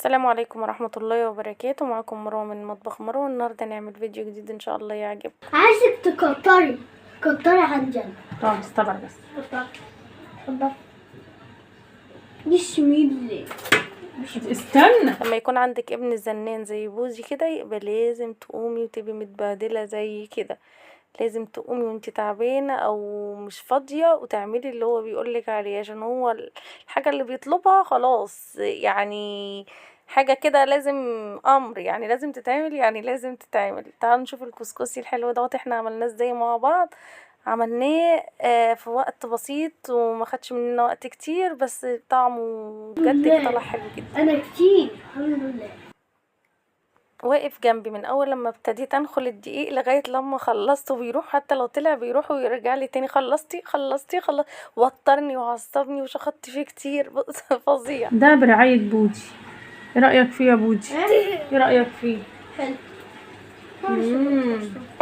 السلام عليكم ورحمة الله وبركاته. معكم مروة من مطبخ مروة. النهاردة نعمل فيديو جديد ان شاء الله يعجبكم. عايزك كتري عن طب استبر بس. اتفضل. بسم الله. استنى، لما يكون عندك ابن زنان زي بوزي كده يبقى لازم تقومي وتبقي متبهدلة زي كده. لازم تقومي وانت تعبانة او مش فاضية وتعملي اللي هو بيقولك عليه، عشان هو الحاجة اللي بيطلبها خلاص يعني حاجة كده لازم امر، يعني لازم تتعمل، يعني لازم تتعمل. تعالوا نشوف الكسكسي الحلو دوت احنا عملناه ازاي مع بعض. عملناه في وقت بسيط وما خدش مننا وقت كتير، بس طعمه بجد طلع حلو جدا. انا كتير الحمد لله. واقف جنبي من اول لما ابتديت انخل الدقيق لغايه لما خلصته، بيروح حتى لو طلع بيروح ويرجع لي تاني. خلصتي وترني وعصبني وشخطت فيه كتير. فظيع. ده برعاية بودي. ايه رأيك فيه يا بودي؟ ايه رأيك فيه؟ حلو.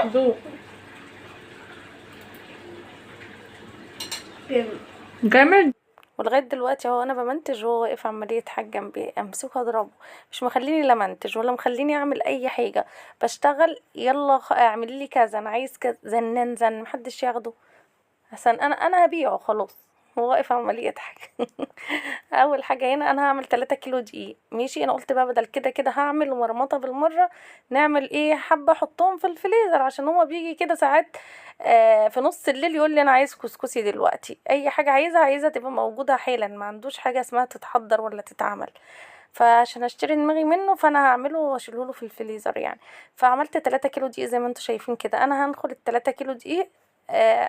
ذوق جامد. جامد. ولغايه دلوقتي اهو انا بمنتج وهو واقف عمال يضحك جنبي، امسكه اضربه. مش مخليني لا منتج ولا مخليني اعمل اي حاجه. بشتغل يلا اعملي لي كذا، انا عايز كذا، زنان زن محدش ياخده عشان انا هبيعه خلاص. هو واقف عمال يضحك. اول حاجه هنا انا هعمل 3 كيلو دقيق. ماشي، انا قلت بقى بدل كده هعمل ومرمطه بالمره. نعمل ايه، حبه احطهم في الفريزر عشان هو بيجي كده ساعات في نص الليل يقول لي انا عايز كسكسي دلوقتي. اي حاجه عايزها تبقى موجوده حالا، ما عندوش حاجه اسمها تتحضر ولا تتعمل. فعشان اشتري دماغي منه فانا هعمله واشيله له في الفريزر يعني. فعملت 3 كيلو دقيق زي ما انتم شايفين كده. انا هنخل ال3 كيلو دقيق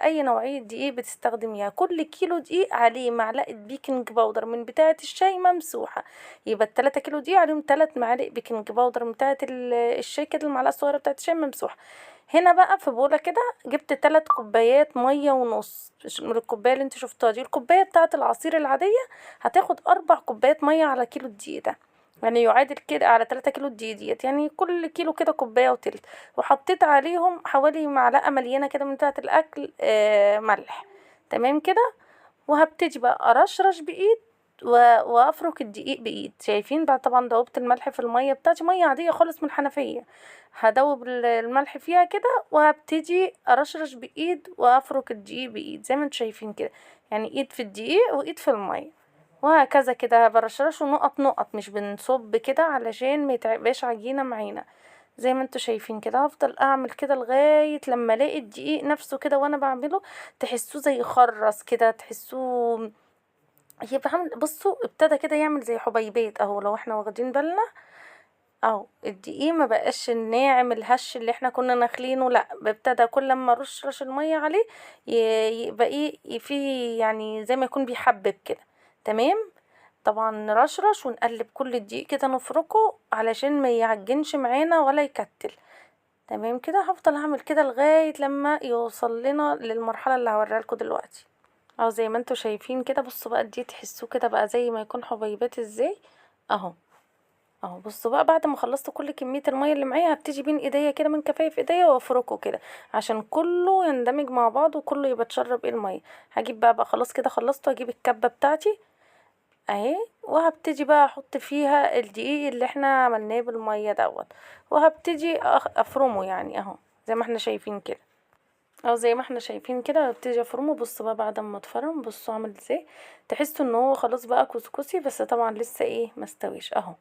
اي نوعية دقيق بتستخدميها. كل كيلو دقيق عليه معلقة بيكنج باودر من بتاعة الشاي ممسوحة. يبقى ال3 كيلو دقيق عليهم 3 معالق بيكنج باودر من بتاعة الشاي كده، المعلقة الصغيرة بتاعة الشاي ممسوحة. هنا بقى في بولة كده جبت 3 كوبايات مية ونص. من الكوباية اللي انت شفتها دي، الكوباية بتاعة العصير العادية هتاخد 4 كوبايات مية على كيلو الدقيق ده. يعني يعادل كده على 3 كيلو دقيق ديت، يعني كل كيلو كده كوباية وتلت. وحطيت عليهم حوالي معلقة مليانة كده من بتاعة الأكل ملح. تمام كده. وهبتدي بقى أرشرش بإيد وأفرك الدقيق بإيد. شايفين بقى طبعا دوبت الملح في المية بتاعتي، مية عادية خالص من الحنفية. هدوب الملح فيها كده وهبتدي أرشرش بإيد وأفرك الدقيق بإيد زي ما انتوا شايفين كده. يعني إيد في الدقيق وإيد في المية، وهكذا كده برشرشه نقط نقط، مش بنصب كده علشان ما يتبقاش عجينة معانا. زي ما انتوا شايفين كده هفضل اعمل كده لغاية لما الاقي الدقيق نفسه كده وانا بعمله تحسوه زي خرز كده، تحسوه يبقى عامل. بصوا ابتدى كده يعمل زي حبيبات اهو لو احنا واخدين بالنا. اهو الدقيق ما بقاش الناعم الهش اللي احنا كنا ناخلينه، لا ابتدى كل لما رش المية عليه يبقى ايه فيه، يعني زي ما يكون بيحبب كده. تمام. طبعا نرشرش ونقلب كل الدقيق كده نفركه علشان ما يعجنش معانا ولا يكتل. تمام كده. هفضل اعمل كده لغايه لما يوصل لنا للمرحله اللي هوريها لكم دلوقتي. اهو زي ما انتوا شايفين كده. بصوا بقى الدقيق تحسوه كده بقى زي ما يكون حبيبات ازاي. اهو. اهو بصوا بقى بعد ما خلصت كل كميه الميه اللي معايا هبتدي بين ايديا كده من كفايف ايديا وافركه كده عشان كله يندمج مع بعض وكله يبقى اتشرب الميه. هجيب بقى خلاص كده خلصت، واجيب الكبه بتاعتي اهي، وهبتدي بقى احط فيها الدقيق اللي احنا عملناه بالميه دوت. وهبتدي افرمه يعني اهو زي ما احنا شايفين كده. او زي ما احنا شايفين كده هبتدي افرمه. بصوا بقى بعد ما اتفرم بصوا عامل ازاي. تحسوا ان هو خلاص بقى كسكسي، بس طبعا لسه ايه مستويش اهو.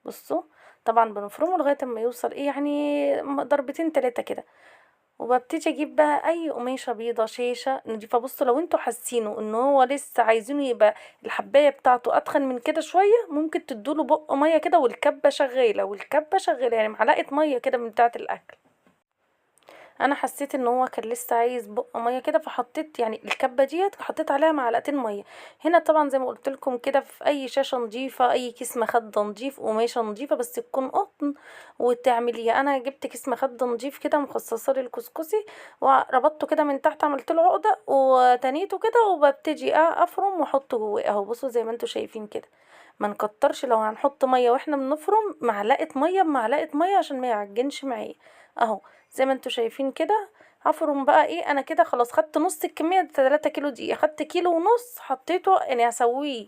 بصوا. طبعا بنفرمه لغايه اما يوصل ايه يعني ضربتين 3 كده. وببتدي اجيب بقى اي قماشه بيضه شاشه نضيفه. بصوا لو انتوا حاسينه ان هو لسه عايزينه يبقى الحبايه بتاعته اتخن من كده شويه، ممكن تدوله بق ميه كده والكبه شغاله يعني معلقه ميه كده من بتاعه الاكل. انا حسيت ان هو كان لسه عايز بق ميه كده، فحطيت يعني الكبه ديت حطيت عليها معلقتين ميه. هنا طبعا زي ما قلت لكم كده في اي شاشه نظيفه، اي كيس مخده نظيف، قماشه نظيفه بس تكون قطن وتعمليها. انا جبت كيس مخده نظيف كده مخصصه للكسكسي وربطته كده من تحت، عملت له عقده وتنيته كده وببتدي افرم واحطه جواه اهو. بصوا زي ما انتوا شايفين كده. ما نكترش لو هنحط ميه واحنا بنفرم، معلقه ميه بمعلقه ميه عشان ما يعجنش معايا اهو. زي ما انتوا شايفين كده. هفرم بقى ايه. انا كده خلاص خدت نص الكميه، 3 كيلو دقيق، خدت كيلو ونص حطيته يعني هسويه.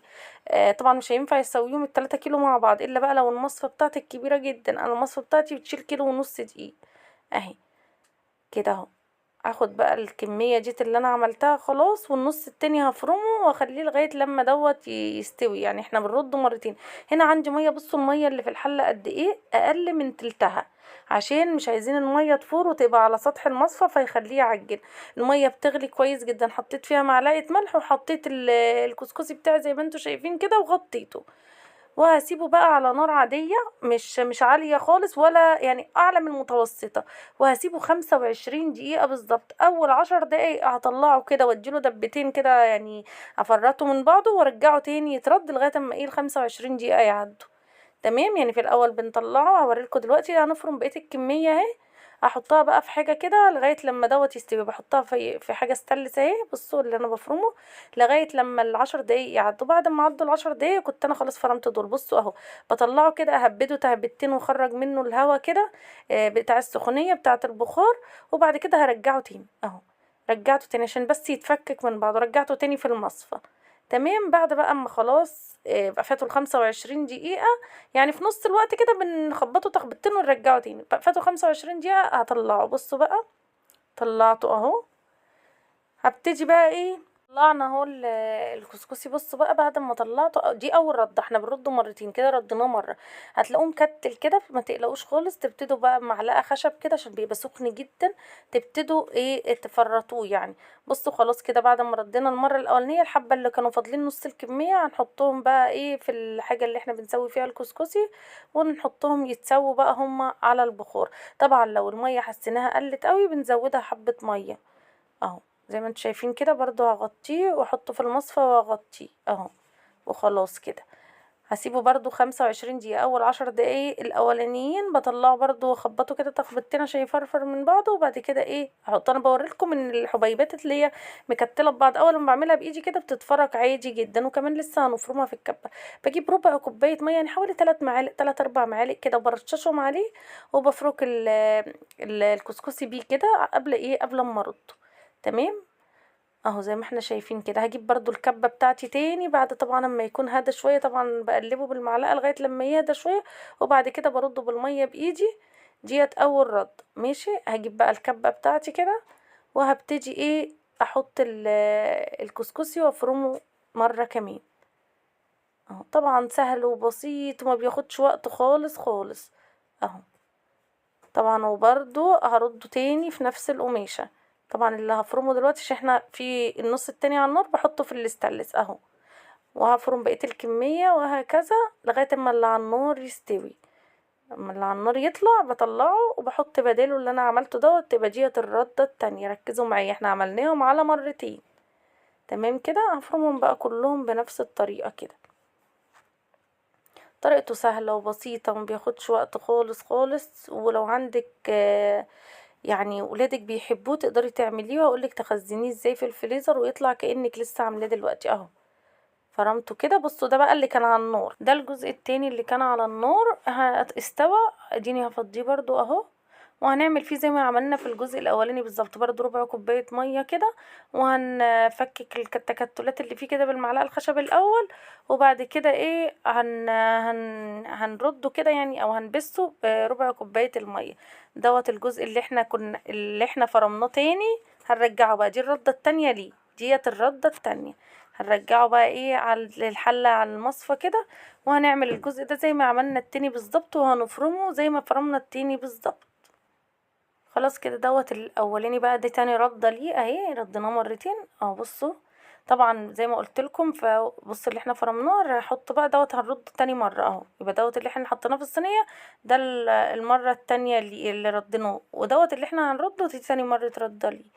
طبعا مش هينفع يسويهم ال3 كيلو مع بعض الا بقى لو المصفى بتاعتك كبيره جدا. انا المصفى بتاعتي بتشيل كيلو ونص دقيق اهي كده اهو. هاخد بقى الكميه ديت اللي انا عملتها خلاص، والنص التاني هفرمه واخليه لغايه لما دوت يستوي. يعني احنا بنرده مرتين. هنا عندي ميه، بصوا الميه اللي في الحله قد ايه، اقل من تلتها، عشان مش عايزين الميه تفور وتبقى على سطح المصفى فيخليه يعجن. الميه بتغلي كويس جدا، حطيت فيها معلقه ملح وحطيت الكسكسي بتاعي زي ما انتوا شايفين كده وغطيته، وهسيبه بقى على نار عادية، مش عالية خالص ولا يعني اعلى من المتوسطة. وهسيبه 25 دقيقة بالظبط. اول 10 دقايق هطلعه كده واديله دبتين كده، يعني افرطه من بعضه وارجعه تاني يترد لغاية اما ايه ال25 دقيقة يعدوا. تمام. يعني في الاول بنطلعه، هوريلكوا دلوقتي هنفرم بقية الكمية اهي. هحطها بقى في حاجة كده لغاية لما دوت يستوي. بحطها في حاجة ستانلس اهي، بصوا اللي انا بفرمه، لغاية لما ال10 دقايق يعدوا. بعد ما عدوا ال10 دقايق كنت انا خلاص فرمت دول. بصوا اهو، بطلعه كده اهبده تهبدتين واخرج منه الهوا كده بتاع السخونية بتاعة البخار. وبعد كده هرجعه تاني اهو، رجعته تاني عشان بس يتفكك من بعضه، رجعته تاني في المصفى. تمام. بعد بقى اما خلاص بقى فاتوا ال25 دقيقة، يعني في نص الوقت كده بنخبطه تخبطتين ونرجعه تاني. بقى فاتوا 25 دقيقة هطلعه. بصوا بقى، طلعته اهو. هبتدي بقى ايه، طلعنا اهو الكسكسي. بصوا بقى بعد ما طلعته، دي اول رده، احنا بنرده مرتين كده، رديناه مره هتلاقوه مكتل كده، ما تقلقوش خالص. تبتدوا بقى بمعلقه خشب كده عشان بيبقى سخن جدا، تبتدوا ايه تفرطوه يعني. بصوا خلاص كده بعد ما ردينا المره الاولانيه، الحبه اللي كانوا فاضلين نص الكميه هنحطهم بقى ايه في الحاجه اللي احنا بنسوي فيها الكسكسي، ونحطهم يتسووا بقى هما على البخار. طبعا لو الميه حسيناها قلت قوي بنزودها حبه ميه اهو. زي ما انتوا شايفين كده برضو هغطيه واحطه في المصفى واغطيه اهو. وخلاص كده هسيبه برضو 25 دقيقة. اول 10 دقايق الاولانيين بطلعه برضو واخبطه كده تخبطتين عشان يفرفر من بعضه. وبعد كده ايه احط، انا بوريلكم ان الحبيبات اللي هي مكتله ببعض اول ما بعملها بايدي كده بتتفرك عادي جدا. وكمان لسه هنفرمها في الكبه. بجيب ربع كوبايه ميه، يعني حوالي 3 معالق 3 4 معالق كده، وبرششهم عليه وبفرك الكسكسي بيه كده قبل ايه، قبل ما ارده. تمام اهو زي ما احنا شايفين كده. هجيب برضو الكبة بتاعتي تاني بعد طبعا اما يكون هدا شوية، طبعا بقلبه بالمعلقة لغاية لما يهدى شوية، وبعد كده برده بالمية بايدي. ديت اول رد. ماشي. هجيب بقى الكبة بتاعتي كده وهبتدي ايه احط الكسكسي وافرمه مرة كمان اهو. طبعا سهل وبسيط وما بياخدش وقت خالص خالص اهو. طبعا وبرده هرده تاني في نفس القماشة. طبعا اللي هفرمه دلوقتي عشان احنا في النص التاني على النار بحطه في الاستانلس اهو. وهفرم بقية الكمية وهكذا لغاية اما اللي على النار يستوي. اما اللي على النار يطلع بطلعه وبحط بداله اللي انا عملته دوت. تبقى ديت الردة التانية. ركزوا معايا، احنا عملناهم على مرتين. تمام كده. هفرمهم بقى كلهم بنفس الطريقة كده. طريقته سهلة وبسيطة ومبياخدش وقت خالص خالص. ولو عندك يعني ولادك بيحبوه تقدري تعمليه، واقولك تخزنيه ازاي في الفريزر ويطلع كأنك لسه عاملاه دلوقتي اهو. فرمته كده. بصوا ده بقى اللي كان على النار، ده الجزء التاني اللي كان على النار استوى. اديني هفضيه برضو اهو. وهنعمل فيه زي ما عملنا في الجزء الاولاني بالظبط، برضو ربع كوبايه ميه كده. وهنفكك التكتلات اللي فيه كده بالمعلقه الخشب الاول. وبعد كده ايه هنرده كده يعني، او هنبسه بربع كوبايه الميه. دوت الجزء اللي احنا فرمناه تاني. هنرجعه بقى، دي الرده التانية ليه، ديت الرده التانية. هنرجعه بقى ايه على الحله على المصفى كده. وهنعمل الجزء ده زي ما عملنا التاني بالظبط، وهنفرمه زي ما فرمنا التاني بالظبط. خلاص كده دوت الاولاني بقى. ده تاني رده ليه اهي، رديناه مرتين اهو. بصوا طبعا زي ما قلت لكم، فبص اللي احنا فرمناه هنحط بقى دوت هنرد تاني مره اهو. يبقى دوت اللي احنا حطيناه في الصينيه، ده المره التانية اللي رديناه، ودوت اللي احنا هنرده دي تاني مره رده ليه.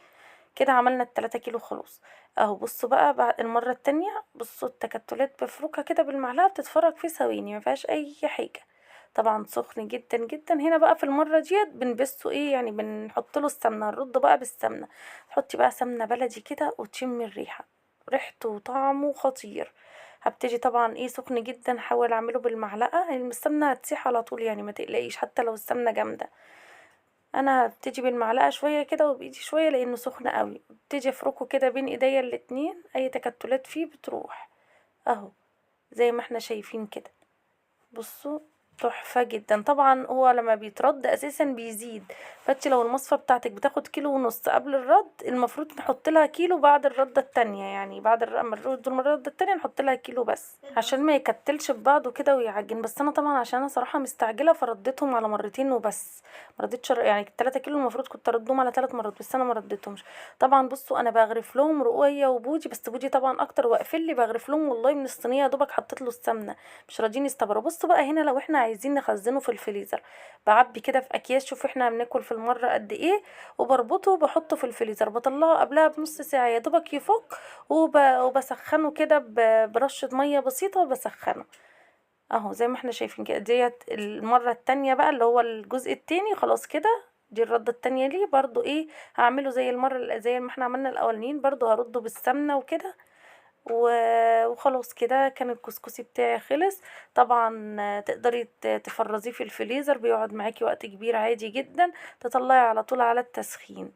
كده عملنا ال3 كيلو خلاص اهو. بصوا بقى بعد المره التانية، بصوا التكتلات بفركها كده بالمعلقه بتتفرج في ثواني، ما فيهاش اي حاجه. طبعا سخن جدا جدا. هنا بقى في المره ديت بنبسه ايه، يعني بنحط له السمنه، نرد بقى بالسمنه. تحطي بقى سمنه بلدي كده وتشمي الريحه، ريحته وطعمه خطير. هبتدي طبعا ايه سخن جدا، احاول اعمله بالمعلقه. السمنه هتسيح على طول يعني، ما تقلقيش حتى لو السمنه جامده. انا هبتدي بالمعلقه شويه كده وبايدي شويه لانه سخن قوي، ابتدي افركه كده بين ايديا الاتنين، اي تكتلات فيه بتروح اهو زي ما احنا شايفين كده. بصوا تحفة جدا. طبعا هو لما بيترد اساسا بيزيد، فانت لو المصفى بتاعتك بتاخد كيلو ونص قبل الرد، المفروض نحط لها كيلو بعد الردة التانية، يعني بعد اما الرد الردة التانية نحط لها كيلو بس عشان ما يكتلش ببعضه كده ويعجن. بس انا طبعا عشان انا صراحة مستعجلة فرديتهم على مرتين وبس، مردتش يعني 3 كيلو المفروض كنت اردهم على 3 مرات بس انا مردتهمش. طبعا بصوا انا بغرف لهم رقية وبوجي، بس بوجي طبعا اكتر واقفل لي، بغرف لهم والله من الصينية يا دوبك حطيت له السمنة، مش راضيين يستبروا. بصوا بقى هنا لو احنا عايزين نخزنه في الفريزر، بعبي كده في اكياس، شوف احنا بناكل في المره قد ايه، وبربطه وبحطه في الفريزر، بطلعه قبلها بنص ساعه يا دوبك يفك، وبسخنه كده برشه ميه بسيطه وبسخنه اهو زي ما احنا شايفين كده. ديت المره التانية بقى اللي هو الجزء التاني خلاص كده، دي الردة التانية ليه برضو ايه، هعمله زي المرة زي ما احنا عملنا الاولانيين، برضو هرده بالسمنة وكده وخلاص كده كان الكسكسي بتاعي خلص. طبعا تقدري تفرزيه في الفريزر، بيقعد معاكي وقت كبير عادي جدا، تطلعي على طول على التسخين،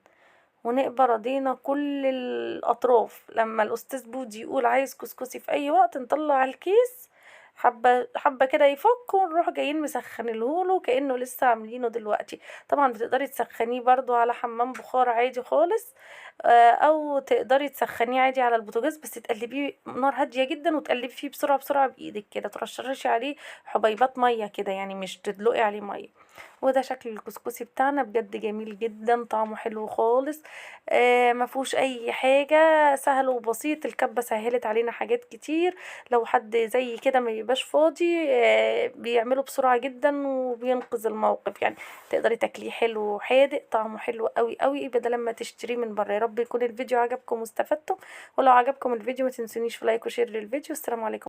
ونبقى رضينا كل الاطراف. لما الاستاذ بودي يقول عايز كسكسي في اي وقت نطلع الكيس حبه حبه كده يفك، ونروح جايين مسخنينهوله كانه لسه عاملينه دلوقتي. طبعا بتقدري تسخنيه برضو على حمام بخار عادي خالص، او تقدري تسخنيه عادي على البوتاجاز، بس تقلبيه نار هاديه جدا وتقلبي فيه بسرعه بسرعه بايدك كده، ترشرشي عليه حبيبات ميه كده يعني، مش تدلقي عليه ميه. وده شكل الكسكسي بتاعنا بجد جميل جدا، طعمه حلو خالص، ما فيهوش اي حاجه، سهل وبسيط. الكبه سهلت علينا حاجات كتير، لو حد زي كده ما يبقاش فاضي بيعمله بسرعه جدا وبينقذ الموقف يعني. تقدري تاكليه حلو وحادق، طعمه حلو قوي قوي بدل ما تشتريه من بره. يا رب يكون الفيديو عجبكم واستفدتم، ولو عجبكم الفيديو ما تنسونيش في لايك وشير للفيديو. السلام عليكم.